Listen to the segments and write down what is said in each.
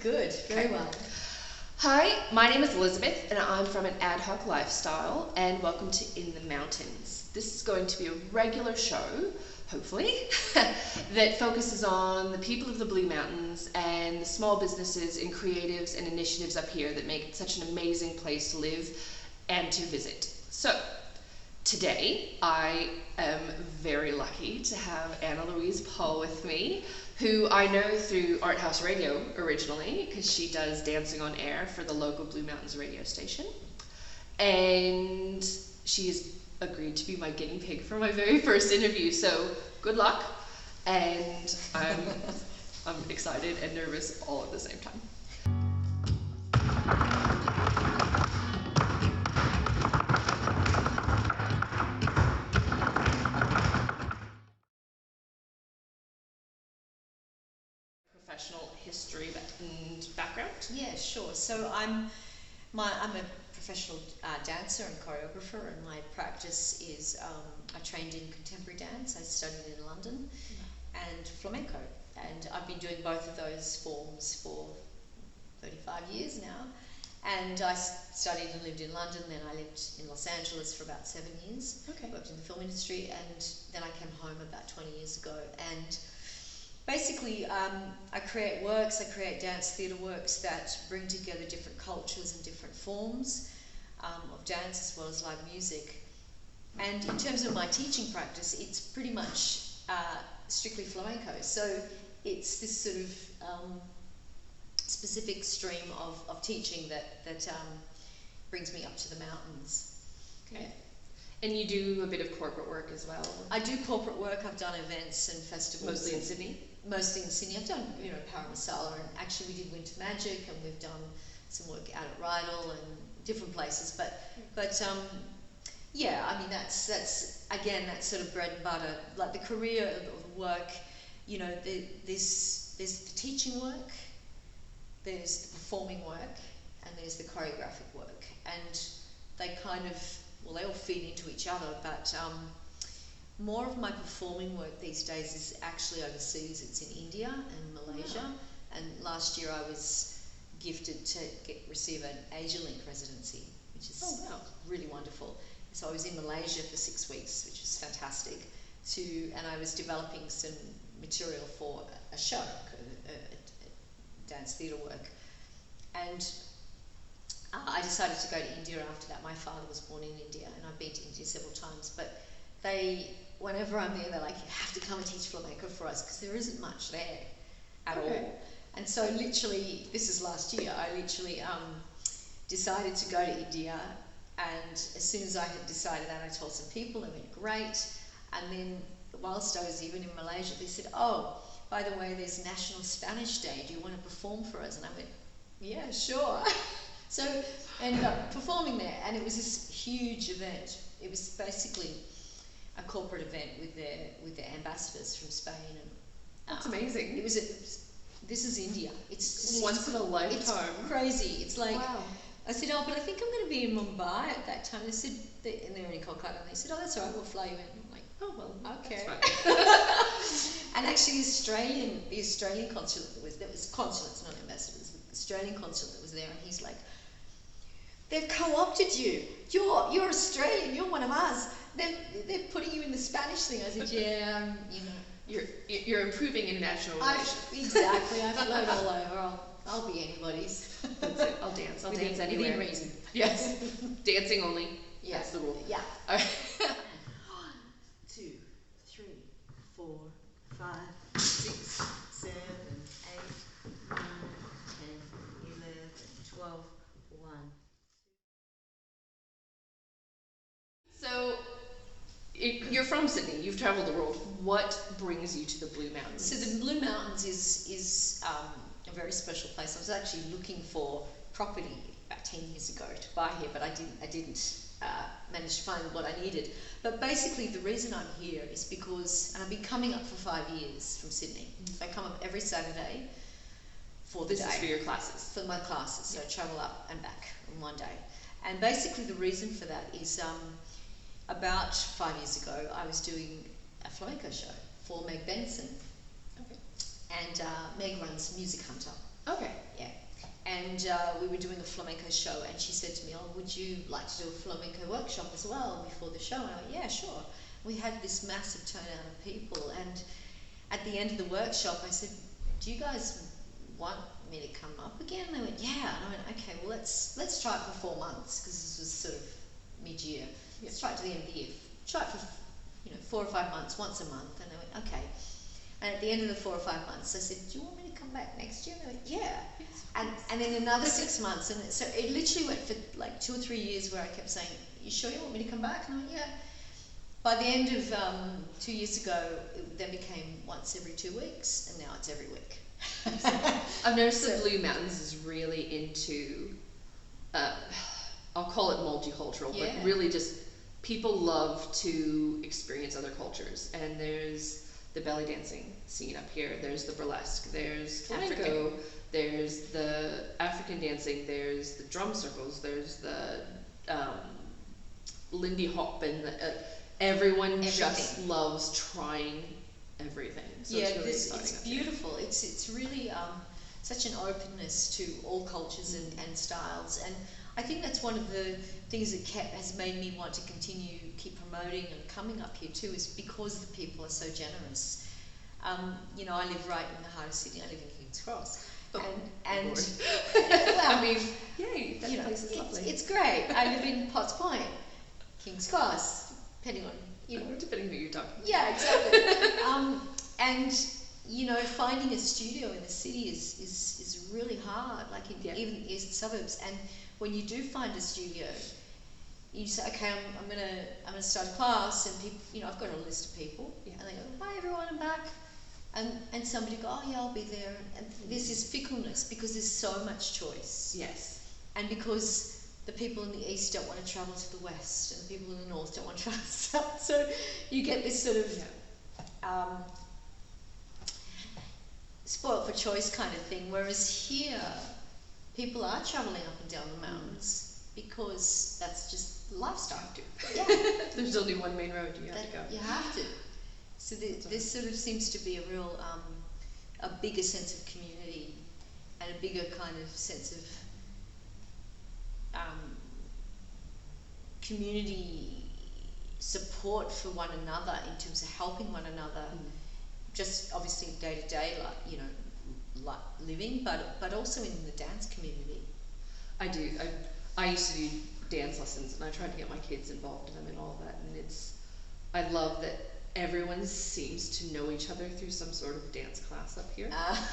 Good, very well. Hi, my name is Elizabeth and I'm from An Ad Hoc Lifestyle, and welcome to In the Mountains. This is going to be a regular show, hopefully, that focuses on the people of the Blue Mountains and the small businesses and creatives and initiatives up here that make it such an amazing place to live and to visit. So, today I am very lucky to have Annalouise Paul with me, who I know through ARTHouse Radio originally, because she does dancing on air for the local Blue Mountains radio station. And she has agreed to be my guinea pig for my very first interview, so good luck. And I'm excited and nervous all at the same time. Professional history and background? Yeah, sure. So I'm a professional dancer and choreographer, and my practice is I trained in contemporary dance. I studied in London and flamenco, and I've been doing both of those forms for 35 years now. And I studied and lived in London, then I lived in Los Angeles for about 7 years. Okay. Worked in the film industry, and then I came home about 20 years ago. And basically, I create works, I create dance theatre works that bring together different cultures and different forms of dance as well as live music. And in terms of my teaching practice, it's pretty much strictly flamenco. So it's this sort of specific stream of teaching that brings me up to the mountains. Okay. Yeah. And you do a bit of corporate work as well? I do corporate work. I've done events and festivals. Mostly in Sydney? Mostly in Sydney. I've done, Para Masala, and actually we did Winter Magic, and we've done some work out at Rydal and different places. But yeah, I mean that's again, that's sort of bread and butter. Like the career of work, there's the teaching work, there's the performing work, and there's the choreographic work, and they they all feed into each other, but more of my performing work these days is actually overseas. It's in India and Malaysia. Wow. And last year I was gifted to receive an Asia Link residency, which is really wonderful. So I was in Malaysia for 6 weeks, which was fantastic, and I was developing some material for a show, a dance theatre work. And I decided to go to India after that. My father was born in India, and I've been to India several times, but whenever I'm there, they're like, you have to come and teach flamenco for us, because there isn't much there at all. And so literally, this is last year, I literally decided to go to India, and as soon as I had decided that, I told some people, they went, great. And then whilst I was even in Malaysia, they said, oh, by the way, there's National Spanish Day, do you want to perform for us? And I went, yeah, sure. So I ended up performing there, and it was this huge event. It was basically a corporate event with their ambassadors from Spain, and that's amazing. This is India. It's once in a lifetime. It's crazy. It's like, wow. I said, oh, but I think I'm going to be in Mumbai at that time. They said, and they were in Kolkata, and they said, oh, that's all right, we'll fly you in. I'm like, oh well, okay. And actually, the Australian consulate that was consulates, not ambassadors. The Australian consulate that was there, and he's like, they've co-opted you. You're Australian. You're one of us. They're putting you in the Spanish thing. I said, yeah, You're improving international relations. Exactly. I float all over. I'll be anybody's. That's it. I'll dance anywhere. Within reason. Yes. Dancing only. Yeah. That's the rule. Yeah. All right. 1, 2, 3, 4, 5, 6, 7, 8, 9, 10, 11, 12, 1. So, you're from Sydney. You've travelled the world. What brings you to the Blue Mountains? So the Blue Mountains is a very special place. I was actually looking for property about 10 years ago to buy here, but I didn't manage to find what I needed. But basically, the reason I'm here is because, and I've been coming up for 5 years from Sydney. So I come up every Saturday for the day. This is for your classes? For my classes. So I travel up and back in one day. And basically, the reason for that is about 5 years ago, I was doing a flamenco show for Meg Benson. Okay. And Meg runs Music Hunter. Okay. Yeah. we were doing a flamenco show, and she said to me, "Oh, would you like to do a flamenco workshop as well before the show?" And I went, "Yeah, sure." We had this massive turnout of people, and at the end of the workshop, I said, "Do you guys want me to come up again?" And they went, "Yeah." And I went, "Okay, well let's try it for 4 months, because this was sort of mid-year. Let's try it to the end of the year. Try it for 4 or 5 months, once a month." And they went, "Okay." And at the end of the 4 or 5 months, I said, "Do you want me to come back next year?" And they went, "Yeah." And then another 6 months, and so it literally went for like 2 or 3 years where I kept saying, "You sure you want me to come back?" And I went, "Yeah." By the end of 2 years ago, it then became once every 2 weeks, and now it's every week. I've noticed that Blue Mountains is really into, I'll call it multicultural, but really just people love to experience other cultures. And there's the belly dancing scene up here, there's the burlesque, there's flamenco, there's the African dancing, there's the drum circles, there's the Lindy Hop, and everyone just loves trying everything. So yeah, it's really it's beautiful. It's really such an openness to all cultures and styles, and I think that's one of the things that has made me want to keep promoting and coming up here too, is because the people are so generous. I live right in the heart of Sydney. I live in King's Cross, and well, I mean, yay, that place is lovely. It's great. I live in Potts Point, King's Cross, depending on depending who you're talking. Yeah, exactly. And finding a studio in the city is really hard. Like even the eastern suburbs. And when you do find a studio, you say, "Okay, I'm gonna start a class," and people, I've got a list of people, and they go, "Bye everyone, I'm back," and somebody go, "Oh yeah, I'll be there," and there's this fickleness because there's so much choice. Yes. And because the people in the east don't want to travel to the west, and the people in the north don't want to travel to the south, so you get this sort of spoiled for choice kind of thing. Whereas here, people are travelling up and down the mountains because that's just lifestyle. Yeah. There's only one main road you have to go. You have to. So this sort of seems to be a real, a bigger sense of community, and a bigger kind of sense of community support for one another in terms of helping one another, just obviously day to day, like living, but also in the dance community. I do. I used to do dance lessons, and I tried to get my kids involved in them and all of that. And I love that everyone seems to know each other through some sort of dance class up here.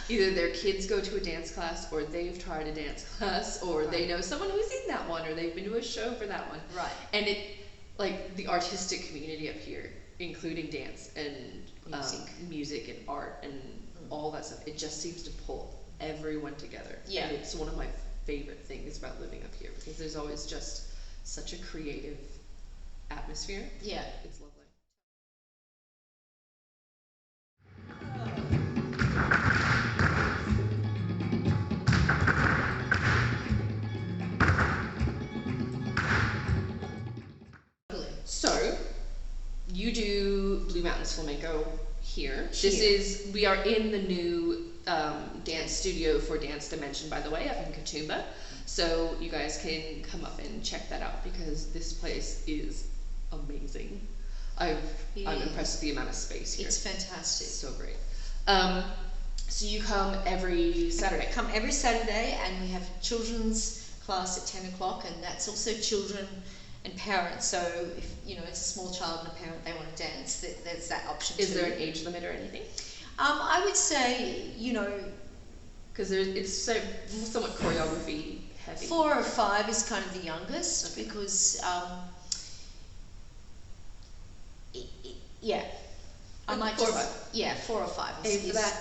Either their kids go to a dance class, or they've tried a dance class, or they know someone who's in that one, or they've been to a show for that one. Right. And like the artistic community up here, including dance and music and art and all that stuff, it just seems to pull everyone together. Yeah. And it's one of my favorite things about living up here, because there's always just such a creative atmosphere. Yeah. It's lovely. So, you do Blue Mountains Flamenco here. We are in the new dance studio for Dance Dimension, by the way, up in Katoomba. So you guys can come up and check that out, because this place is amazing. I'm impressed with the amount of space here. It's fantastic. So great. So you come every Saturday? Come every Saturday, and we have children's class at 10 o'clock, and that's also children and parents. So if it's a small child and a parent, they want to dance, there's that option too. Is there an age limit or anything? I would say, because it's somewhat choreography heavy. 4 or 5 is kind of the youngest, because I might 4 or 5. Yeah, 4 or 5 And for that,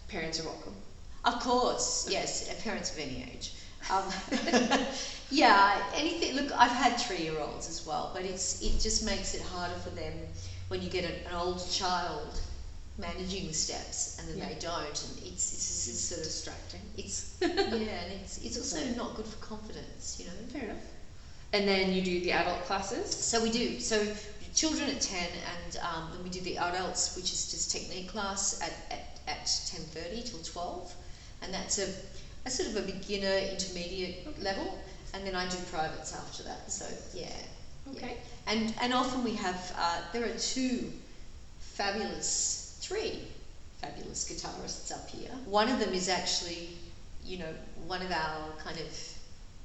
parents are welcome. Of course, yes, parents of any age. Yeah, anything. Look, I've had 3-year-olds as well, but it just makes it harder for them when you get an older child managing the steps, and then they don't, and it's sort of distracting. And it's also not good for confidence, Fair enough. And then you do the adult classes? So we do. So children at 10, and then we do the adults, which is just technique class at 10:30 till 12, and that's a sort of a beginner, intermediate level, and then I do privates after that. So yeah. Okay. Yeah. And often we have there are three fabulous guitarists up here. One of them is actually, you know, one of our kind of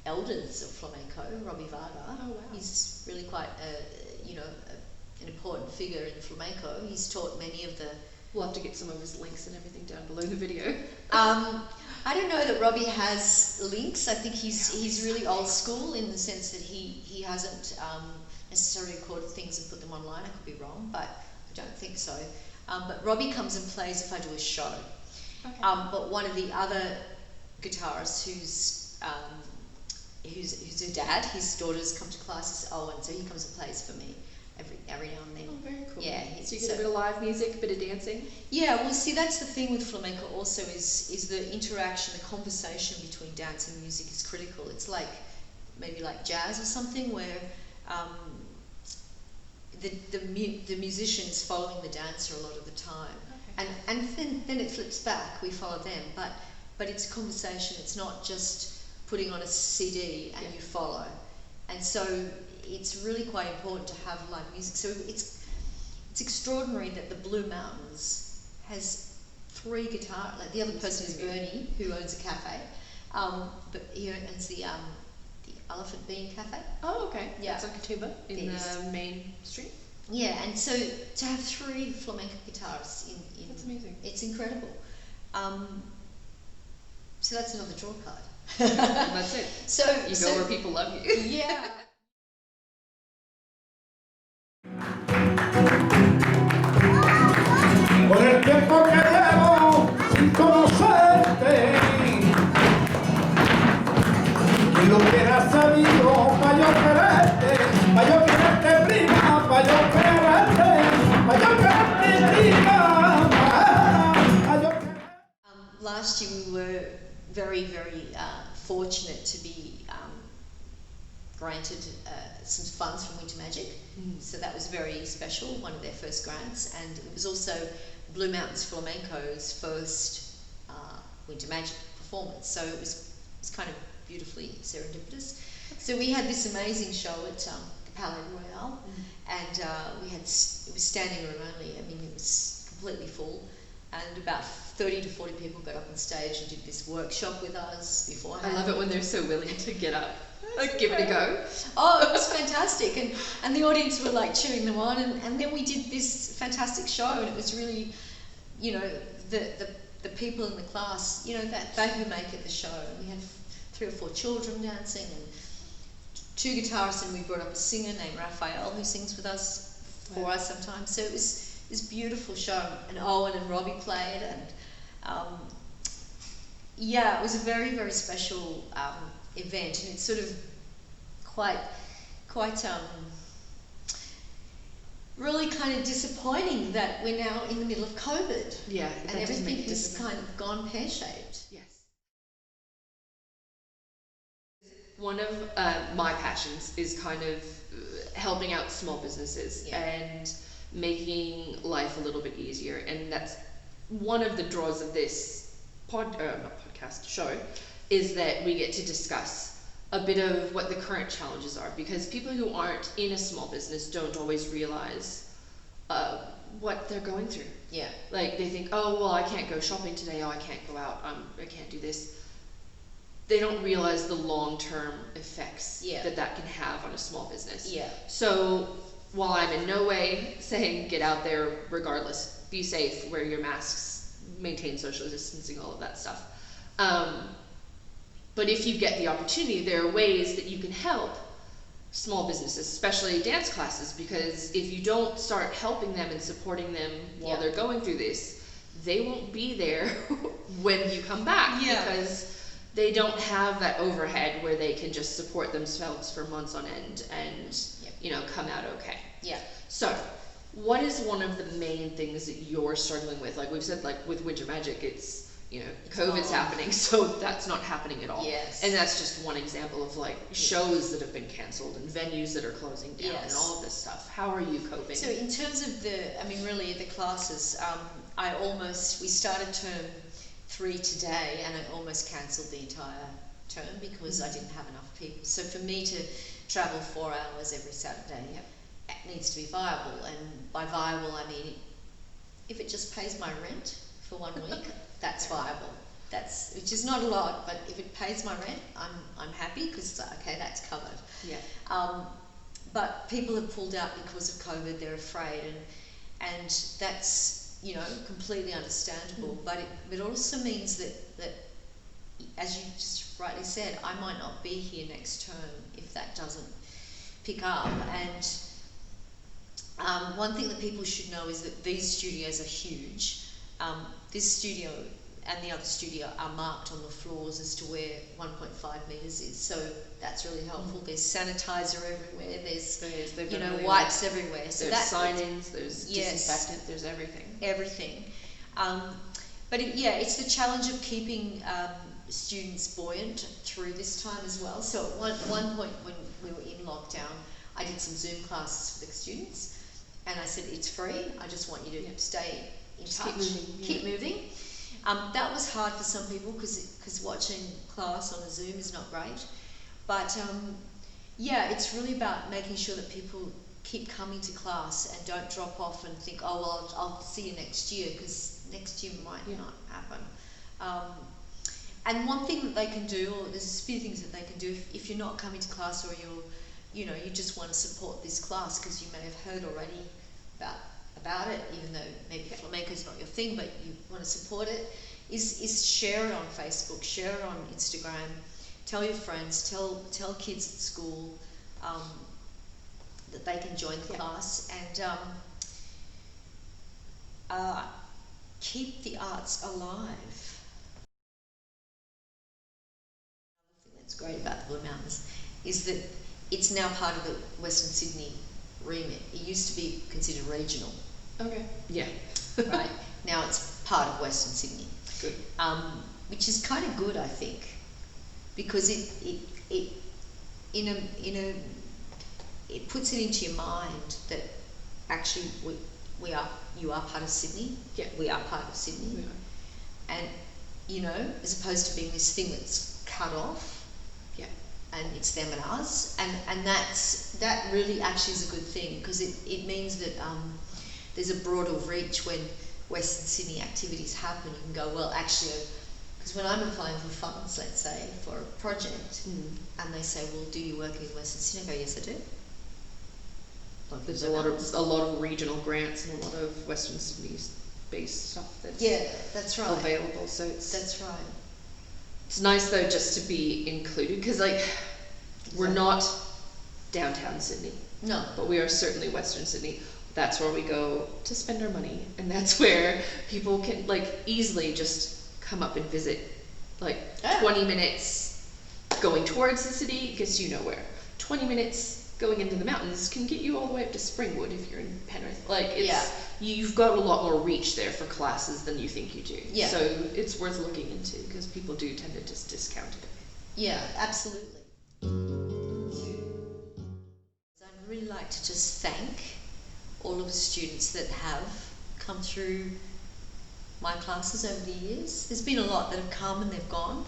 elders of flamenco, Robbie Varga. Oh, wow. He's really quite an important figure in flamenco. He's taught many of the. We'll have to get some of his links and everything down below the video. I don't know that Robbie has links. I think he's really old school in the sense that he hasn't necessarily recorded things and put them online. I could be wrong, but I don't think so. But Robbie comes and plays if I do a show. Okay. But one of the other guitarists who's her dad, his daughters come to classes, Owen, so he comes and plays for me every now and then. Oh, very cool. Yeah. So you get a bit of live music, a bit of dancing? Yeah, well, see, that's the thing with flamenco also is the interaction, the conversation between dance and music is critical. It's like, maybe like jazz or something, where the musician is following the dancer a lot of the time. Okay. And then it flips back, we follow them, but it's conversation, it's not just putting on a CD and you follow. And so it's really quite important to have live music. So it's extraordinary that the Blue Mountains has 3 guitars. Like the other person is Bernie, who owns a cafe, but he owns the Elephant Bean Cafe. Oh, okay. Yeah. It's like a tuba in the main street. Yeah, and so to have 3 flamenco guitarists in that's amazing. It's incredible. So that's another draw card. That's it. So you go where people love you. Yeah. Por el tiempo que llevo sin conocerte, y lo hubiera sabido pa' yo quererte prima, pa' yo quererte prima, pa' yo quererte. Last year we were very, very fortunate to be granted some funds from Winter Magic. So that was very special, one of their first grants, and it was also Blue Mountains Flamenco's first Winter Magic performance. So it was kind of beautifully serendipitous. So we had this amazing show at the Palais Royal, and it was standing room only. I mean, it was completely full, and about 30 to 40 people got up on stage and did this workshop with us beforehand. I love it when they're so willing to get up. Like, give it a go. Oh, it was fantastic, and the audience were like cheering them on, and then we did this fantastic show, and it was really, you know, the people in the class, you know, that they who make it the show. And we had 3 or 4 children dancing, and 2 guitarists, and we brought up a singer named Raphael who sings with us for us sometimes. So it was this beautiful show, and Owen and Robbie played, and yeah, it was a very, very special event, and it's sort of quite really kind of disappointing that we're now in the middle of COVID. Yeah, and everything has kind of gone pear-shaped. Yes. One of my passions is kind of helping out small businesses and making life a little bit easier, and that's one of the draws of this show, is that we get to discuss a bit of what the current challenges are, because people who aren't in a small business don't always realize what they're going through. Yeah. Like, they think, oh, well, I can't go shopping today, oh, I can't go out, I can't do this. They don't realize the long-term effects that can have on a small business. Yeah. So while I'm in no way saying get out there regardless, be safe, wear your masks, maintain social distancing, all of that stuff. But if you get the opportunity, there are ways that you can help small businesses, especially dance classes, because if you don't start helping them and supporting them while they're going through this, they won't be there when you come back, because they don't have that overhead where they can just support themselves for months on end and you know, come out okay. Yeah. So what is one of the main things that you're struggling with? Like we've said, like with Winter Magic, it's, you know, COVID's happening, so that's not happening at all. Yes. And that's just one example of like shows that have been cancelled and venues that are closing down and all of this stuff. How are you coping? So in terms of really the classes, we started term 3 today, and I almost cancelled the entire term because I didn't have enough people. So for me to travel 4 hours every Saturday, it needs to be viable. And by viable, I mean if it just pays my rent for 1 week, that's viable. Which is not a lot, but if it pays my rent, I'm happy because okay, that's covered. Yeah. But people have pulled out because of COVID. They're afraid, and that's, you know, completely understandable. But it also means that as you just rightly said, I might not be here next term if that doesn't pick up. And one thing that people should know is that these studios are huge. This studio and the other studio are marked on the floors as to where 1.5 metres is, so that's really helpful. There's sanitizer everywhere, there's you know, wipes everywhere. So there's sign-ins, there's disinfectant, there's everything. Everything. But it's the challenge of keeping students buoyant through this time as well. So at one point when we were in lockdown, I did some Zoom classes for the students, and I said, it's free, I just want you to stay in touch, keep moving. That was hard for some people because watching class on a Zoom is not great. But it's really about making sure that people keep coming to class and don't drop off and think, oh, well, I'll see you next year, because next year might not happen. And one thing that they can do, or there's a few things that they can do, if you're not coming to class, or you just want to support this class because you may have heard already about it, even though maybe flamenco is not your thing, but you want to support it, is share it on Facebook, share it on Instagram, tell your friends, tell kids at school that they can join the class, and keep the arts alive. Another thing that's great about the Blue Mountains is that it's now part of the Western Sydney remit. It used to be considered regional. Okay. Yeah. Right. Now it's part of Western Sydney. Good. Which is kind of good, I think, because it puts it into your mind that actually you are part of Sydney. Yeah. We are part of Sydney. We are. And as opposed to being this thing that's cut off. Yeah. And it's them and us, and that really actually is a good thing, because it means that there's a broader reach when Western Sydney activities happen. You can go, well, actually, because when I'm applying for funds, let's say, for a project, and they say, well, do you work in Western Sydney? I go, yes, I do. Like, there's a lot of regional grants and a lot of Western Sydney based stuff that's right. available. So that's right. It's nice though just to be included, because we're not downtown Sydney. No. But we are certainly Western Sydney. That's where we go to spend our money, and that's where people can easily just come up and visit. 20 minutes going towards the city gets you nowhere. 20 minutes going into the mountains can get you all the way up to Springwood if you're in Penrith. You've got a lot more reach there for classes than you think you do. Yeah. So it's worth looking into, because people do tend to just discount it. Yeah, absolutely. I'd really like to just thank all of the students that have come through my classes over the years. There's been a lot that have come and they've gone,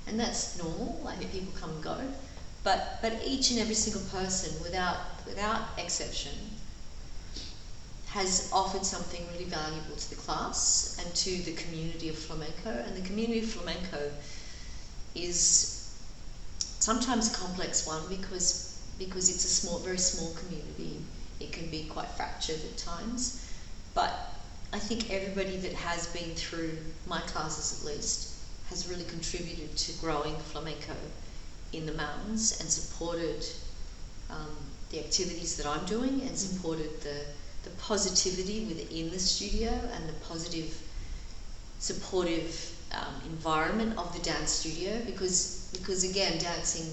and that's normal, people come and go. But each and every single person, without exception, has offered something really valuable to the class and to the community of flamenco. And the community of flamenco is sometimes a complex one, because it's a very small community. It can be quite fractured at times. But I think everybody that has been through my classes, at least, has really contributed to growing flamenco in the mountains, and supported the activities that I'm doing, and supported the positivity within the studio, and the positive, supportive environment of the dance studio, because again, dancing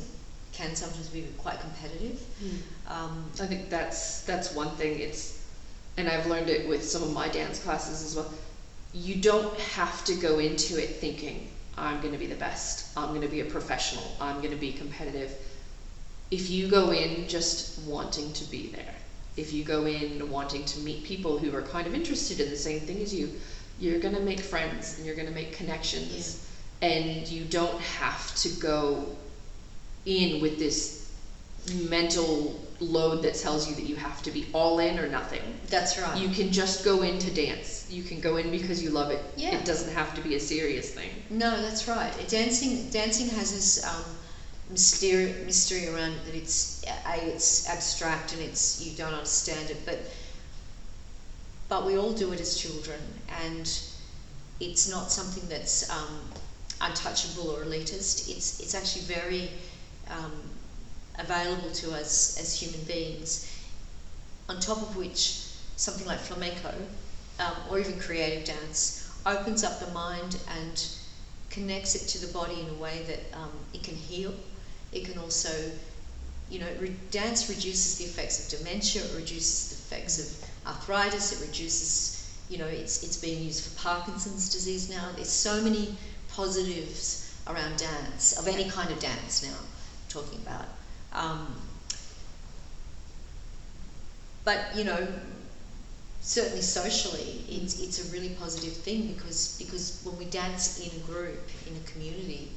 can sometimes be quite competitive. I think that's one thing. And I've learned it with some of my dance classes as well. You don't have to go into it thinking, I'm going to be the best, I'm going to be a professional, I'm going to be competitive. If you go in just wanting to be there, if you go in wanting to meet people who are kind of interested in the same thing as you, you're gonna make friends and you're gonna make connections, and you don't have to go in with this mental load that tells you that you have to be all in or nothing. That's right. You can just go in to dance. You can go in because you love it. Yeah. It doesn't have to be a serious thing. No, that's right. Dancing has this mystery around it, that it's abstract and you don't understand it, but we all do it as children, and it's not something that's untouchable or elitist. It's actually very available to us as human beings. On top of which, something like flamenco, or even creative dance, opens up the mind and connects it to the body in a way that it can heal. It can also, dance reduces the effects of dementia, it reduces the effects of arthritis, it reduces, it's being used for Parkinson's disease now. There's so many positives around dance, of any kind of dance now, I'm talking about. But, certainly socially, it's a really positive thing, because when we dance in a group, in a community,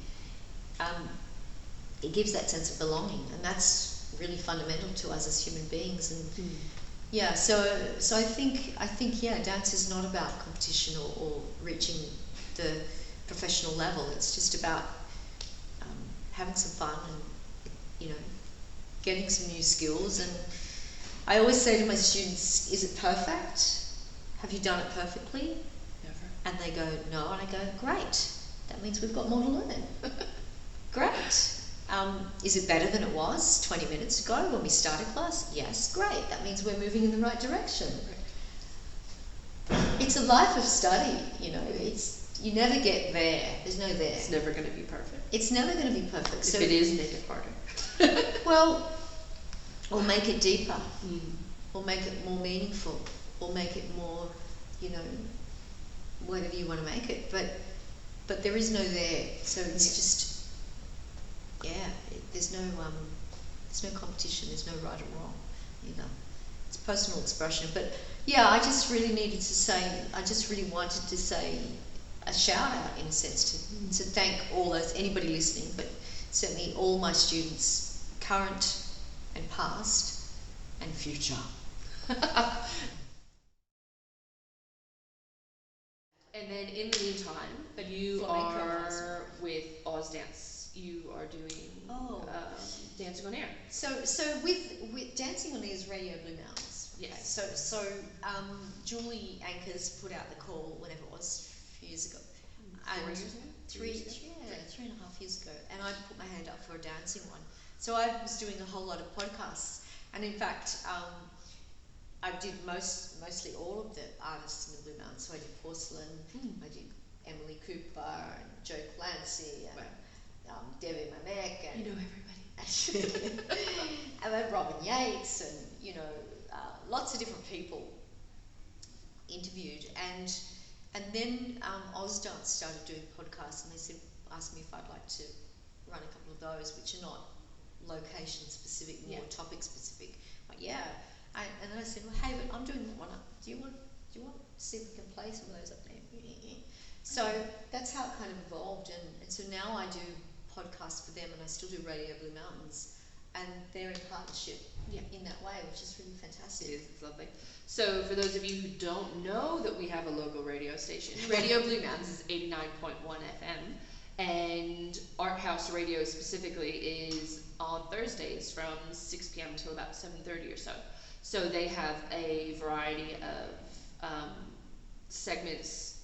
it gives that sense of belonging, and that's really fundamental to us as human beings. And yeah, so I think dance is not about competition or reaching the professional level. It's just about having some fun and getting some new skills. And I always say to my students, is it perfect? Have you done it perfectly? Never. And they go, no. And I go, great. That means we've got more to learn. Great. Is it better than it was 20 minutes ago when we started class? Yes, great. That means we're moving in the right direction. It's a life of study, you never get there. There's no there. It's never going to be perfect. It's never going to be perfect. If it is, make it harder. Well, or make it deeper, or make it more meaningful, or make it more, whatever you want to make it. But there is no there. So it's just, there's no competition. There's no right or wrong, either. It's personal expression. But yeah, I just really wanted to say a shout out, in a sense, to thank all those, anybody listening, but certainly all my students, current and past and future. And then in the meantime, you Flamenco are with Oz Dance. You are doing Dancing on Air. So with Dancing on Air's Radio Blue Mountains. Yes. Okay, so Julie Anchors put out the call whenever it was, a few years ago. 4 years ago? 3.5 years ago. And I put my hand up for a dancing one. So I was doing a whole lot of podcasts, and in fact, I did mostly all of the artists in the Blue Mountains. So I did Porcelain, I did Emily Cooper and Joe Clancy and Debbie Mamek, and everybody. and then Robin Yates, and lots of different people interviewed, and then Oz Dance started doing podcasts, and they asked me if I'd like to run a couple of those, which are not location specific, more topic specific. But and then I said, well, hey, but I'm doing one up. Do you want to see if we can play some of those up there? So that's how it kind of evolved, and so now I do podcasts for them, and I still do Radio Blue Mountains, and they're in partnership in that way, which is really fantastic. It is, it's lovely. So for those of you who don't know that we have a local radio station, Radio Blue Mountains is 89.1 FM, and ARTHouse Radio specifically is on Thursdays from 6 p.m. till about 7:30 or so. So they have a variety of segments.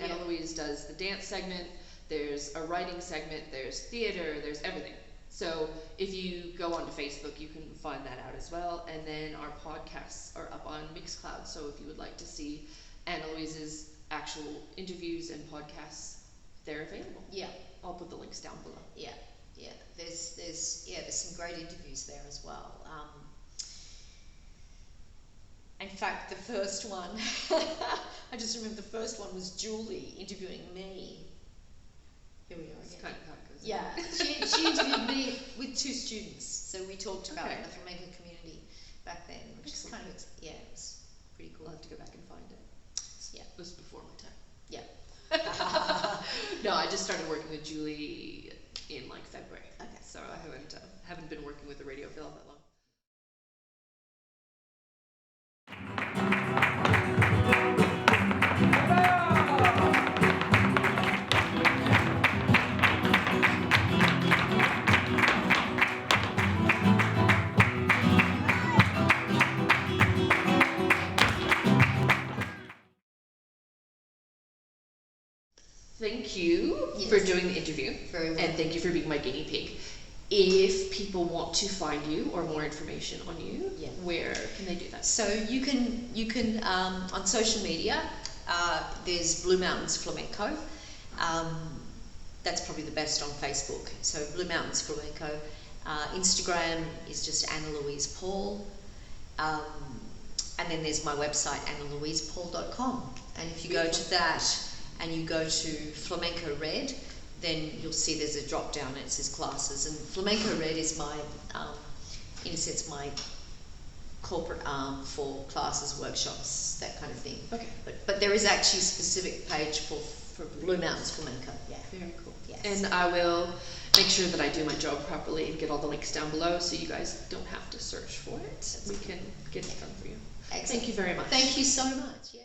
Annalouise does the dance segment, there's a writing segment, there's theater, there's everything. So if you go onto Facebook, you can find that out as well. And then our podcasts are up on Mixcloud. So if you would like to see Annalouise's actual interviews and podcasts, they're available. Yeah. I'll put the links down below. Yeah. There's some great interviews there as well. In fact, the first one, I just remember the first one was Julie interviewing me. Here we are again. Kind of how it goes. Yeah, she interviewed me with 2 students, so we talked about the flamenco community back then, which is kind of, it was pretty cool. I'll have to go back and find it. Yeah. It was before my time. No, I just started working with Julie in like February. Okay. So I haven't been working with the radio for all that long. Thank you Yes. for doing the interview. Very well. And thank you for being my guinea pig. If people want to find you or more information on you, Yeah. where can they do that? So you can on social media, there's Blue Mountains Flamenco. That's probably the best on Facebook. So Blue Mountains Flamenco. Instagram is just Annalouise Paul. And then there's my website, AnnalouisePaul.com. And if you go to that and you go to Flamenco Red, then you'll see there's a drop down and it says classes. And Flamenco Red is my, in a sense, my corporate arm for classes, workshops, that kind of thing. Okay. But there is actually a specific page for Blue Mountains Flamenco. Yeah. Very cool. Yes. And I will make sure that I do my job properly and get all the links down below so you guys don't have to search for it. We can get it done for you. Excellent. Thank you very much. Thank you so much. Yeah.